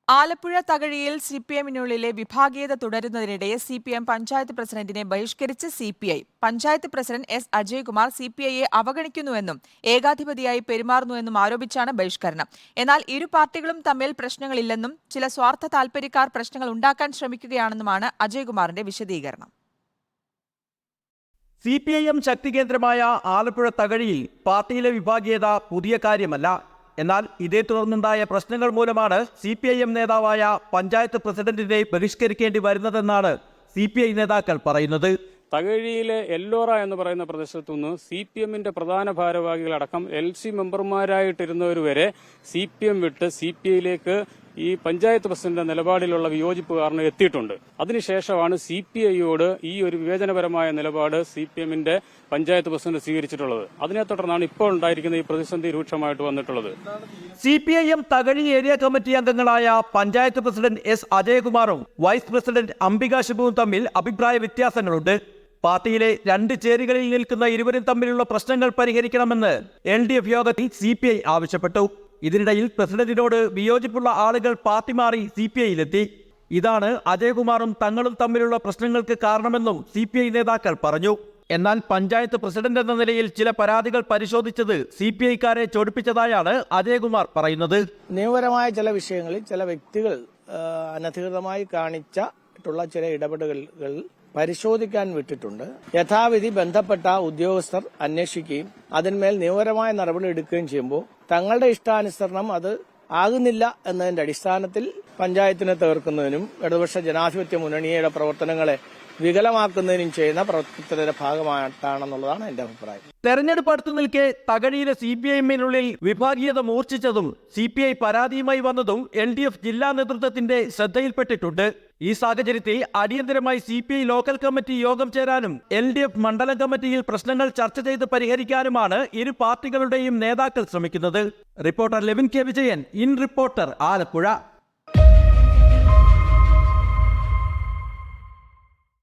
ആലപ്പുഴ തകഴിയിൽ സിപിഎമ്മിനുള്ളിലെ വിഭാഗീയത തുടരുന്നതിനിടെ സിപിഎം പഞ്ചായത്ത് പ്രസിഡന്റിനെ ബഹിഷ്കരിച്ച് CPI. Panchayat president S Ajaykumar സിപിഐയെ അവഗണിക്കുന്നുവെന്നും ഏകാധിപതിയായി പെരുമാറുന്നുവെന്നും ആരോപിച്ചാണ് ബഹിഷ്കരണം. എന്നാൽ ഇരു പാർട്ടികളും തമ്മിൽ പ്രശ്നങ്ങളില്ലെന്നും ചില സ്വാർത്ഥ താൽപര്യക്കാർ പ്രശ്നങ്ങൾ ഉണ്ടാക്കാൻ ശ്രമിക്കുകയാണെന്നുമാണ് അജയ്കുമാറിന്റെ വിശദീകരണം. സിപിഐഎം ശക്തികേന്ദ്രമായ ആലപ്പുഴ തകഴിയിൽ പാർട്ടിയിലെ വിഭാഗീയത പുതിയ കാര്യമല്ല. എന്നാൽ ഇതേ തുടർന്നുണ്ടായ പ്രശ്നങ്ങൾ മൂലമാണ് സിപിഐഎം നേതാവായ പഞ്ചായത്ത് പ്രസിഡന്റിനെ ബഹിഷ്കരിക്കേണ്ടി വരുന്നതെന്നാണ് സിപിഐ നേതാക്കൾ പറയുന്നത്. തകഴിയിലെ എല്ലോറ എന്ന് പറയുന്ന പ്രദേശത്തുനിന്ന് സിപിഎമ്മിന്റെ പ്രധാന ഭാരവാഹികളടക്കം LC മെമ്പർമാരായിട്ടിരുന്നവർ വരെ സിപിഎം വിട്ട് സിപിഐയിലേക്ക് ഈ പഞ്ചായത്ത് പ്രസിഡന്റ് നിലപാടിലുള്ള വിയോജിപ്പ് കാരണം എത്തിയിട്ടുണ്ട്. അതിനുശേഷമാണ് സിപിഐയോട് ഈ ഒരു വിവേചനപരമായ നിലപാട് സിപിഎമ്മിന്റെ പഞ്ചായത്ത് പ്രസിഡന്റ് സ്വീകരിച്ചിട്ടുള്ളത്. അതിനെ തുടർന്നാണ് ഇപ്പോൾ ഉണ്ടായിരിക്കുന്ന ഈ പ്രതിസന്ധി രൂക്ഷമായിട്ട് വന്നിട്ടുള്ളത്. സിപിഐഎം തകഴി ഏരിയ കമ്മിറ്റി അംഗങ്ങളായ പഞ്ചായത്ത് പ്രസിഡന്റ് എസ് അജയകുമാറും വൈസ് പ്രസിഡന്റ് അംബിക ശിബുവും തമ്മിൽ അഭിപ്രായ വ്യത്യാസങ്ങളുണ്ട്. പാർട്ടിയിലെ രണ്ട് ചേരികളിൽ നിൽക്കുന്ന ഇരുവരും തമ്മിലുള്ള പ്രശ്നങ്ങൾ പരിഹരിക്കണമെന്ന് LDF യോഗത്തിൽ സിപിഐ ആവശ്യപ്പെട്ടു. ഇതിനിടയിൽ പ്രസിഡന്റിനോട് വിയോജിപ്പുള്ള ആളുകൾ പാർട്ടി മാറി സിപിഐയിലെത്തി. ഇതാണ് അജയകുമാറും തങ്ങളും തമ്മിലുള്ള പ്രശ്നങ്ങൾക്ക് കാരണമെന്നും സിപിഐ നേതാക്കൾ പറഞ്ഞു. എന്നാൽ പഞ്ചായത്ത് പ്രസിഡന്റ് എന്ന നിലയിൽ ചില പരാതികൾ പരിശോധിച്ചത് സിപിഐക്കാരെ ചൊടിപ്പിച്ചതായാണ് അജയകുമാർ പറയുന്നത്. നിയമപരമായ ചില വിഷയങ്ങളിൽ ചില വ്യക്തികൾ അനധികൃതമായി കാണിച്ചിട്ടുള്ള ചില ഇടപെടലുകൾ പരിശോധിക്കാൻ വിട്ടിട്ടുണ്ട്. യഥാവിധി ബന്ധപ്പെട്ട ഉദ്യോഗസ്ഥർ അന്വേഷിക്കുകയും അതിന്മേൽ നിയമപരമായ നടപടി എടുക്കുകയും ചെയ്യുമ്പോൾ തങ്ങളുടെ ഇഷ്ടാനുസരണം അത് ആകുന്നില്ല എന്നതിന്റെ അടിസ്ഥാനത്തിൽ പഞ്ചായത്തിനെ തകർക്കുന്നതിനും ഇടതുപക്ഷ ജനാധിപത്യ മുന്നണിയുടെ പ്രവർത്തനങ്ങളെ വികലമാക്കുന്നതിനും ചെയ്യുന്ന പ്രവർത്തനത്തിന്റെ ഭാഗമായിട്ടാണെന്നുള്ളതാണ് എന്റെ അഭിപ്രായം. തെരഞ്ഞെടുപ്പ് അടുത്തു നിൽക്കെ തകഴിയിലെ സിപിഐഎമ്മിനുള്ളിൽ വിഭാഗീയത മൂർച്ഛിച്ചതും സിപിഐ പരാതിയുമായി വന്നതും LDF ജില്ലാ നേതൃത്വത്തിന്റെ ശ്രദ്ധയിൽപ്പെട്ടിട്ടുണ്ട്. ഈ സാഹചര്യത്തിൽ അടിയന്തരമായി സിപിഐ ലോക്കൽ കമ്മിറ്റി യോഗം ചേരാനും LDF മണ്ഡലം കമ്മിറ്റിയിൽ പ്രശ്നങ്ങൾ ചർച്ച ചെയ്ത് പരിഹരിക്കാനുമാണ് ഇരു പാർട്ടികളുടെയും നേതാക്കൾ ശ്രമിക്കുന്നത്. Reporter Levin K Vijayan, in reporter, Alappuzha.